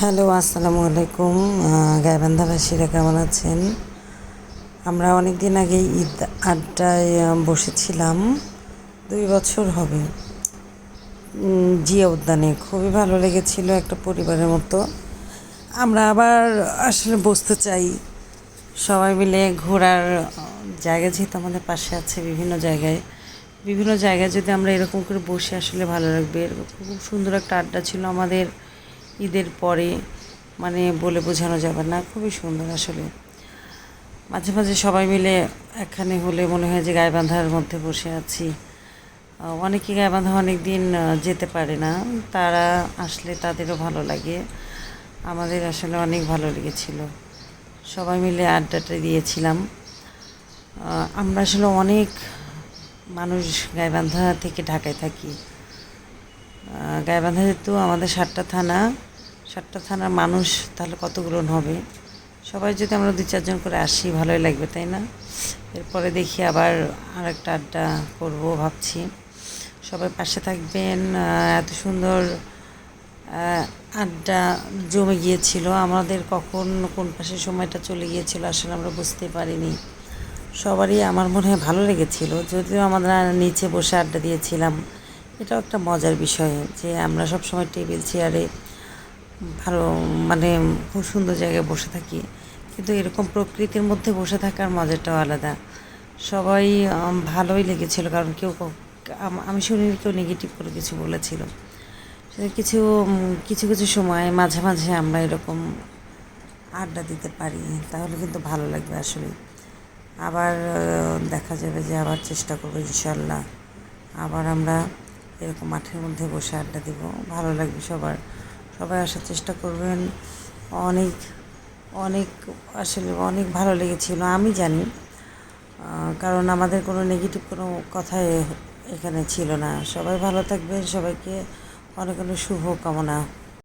Hello, আসসালামু আলাইকুম। গাইবান্ধাবাসীরা কেমন আছেন? আমরা অনেক দিন আগে ঈদ আড্ডায় বসেছিলাম, 2 বছর হবে। জিয়া উদ্যানে খুবই ভালো লেগেছিল, একটা পরিবারের মতো। আমরা আবার আসলে বসতে চাই সবাই মিলে। ঘোরার জায়গা যেহেতু আমাদের পাশে আছে, বিভিন্ন জায়গায় যদি আমরা এরকম করে বসে আসলে ভালো লাগবে। খুব সুন্দর একটা আড্ডা ছিল আমাদের ঈদের পরে, মানে বলে বোঝানো যাবে না, খুবই সুন্দর আসলে। মাঝে মাঝে সবাই মিলে একখানে হলে মনে হয় যে গাইবান্ধার মধ্যে বসে আছি। অনেকে গাইবান্ধা অনেক দিন যেতে পারে না, তারা আসলে তাদেরও ভালো লাগে। আমাদের আসলে অনেক ভালো লেগেছিল, সবাই মিলে আড্ডাটা দিয়েছিলাম। আমরা আসলে অনেক মানুষ গাইবান্ধা থেকে ঢাকায় থাকি। গাইবান্ধা যেহেতু আমাদের 7টা থানার মানুষ, তাহলে কতগুলো হবে? সবাই যদি আমরা 2-4 জন করে আসি, ভালোই লাগবে, তাই না? এরপরে দেখি আবার আরেকটা আড্ডা করব ভাবছি। সবাই পাশে থাকবেন। এত সুন্দর আড্ডা জমে গিয়েছিল, আমাদের কখন কোন পাশে সময়টা চলে গিয়েছিল আসলে আমরা বুঝতে পারিনি। সবারই আমার মনে হয় ভালো লেগেছিল, যদিও আমরা নিচে বসে আড্ডা দিয়েছিলাম। এটাও একটা মজার বিষয় যে আমরা সব সময় টেবিল চেয়ারে ভালো, মানে খুব সুন্দর জায়গায় বসে থাকি, কিন্তু এরকম প্রকৃতির মধ্যে বসে থাকার মজাটাও আলাদা। সবাই ভালোই লেগেছিল, কারণ আমি শুনিনি কেউ নেগেটিভ করে কিছু বলেছিল। কিছু কিছু কিছু সময় মাঝে মাঝে আমরা এরকম আড্ডা দিতে পারি, তাহলে কিন্তু ভালো লাগবে আসলে। আবার দেখা যাবে যে আবার চেষ্টা করবো ইনশাল্লাহ। আবার আমরা এরকম মাঠের মধ্যে বসে আড্ডা দিব, ভালো লাগবে সবাই আসার চেষ্টা করবেন। অনেক অনেক আসলে অনেক ভালো লেগেছিল, আমি জানি, কারণ আমাদের কোনো নেগেটিভ কোনো কথাই এখানে ছিল না। সবাই ভালো থাকবেন, সবাইকে অনেক অনেক শুভ কামনা।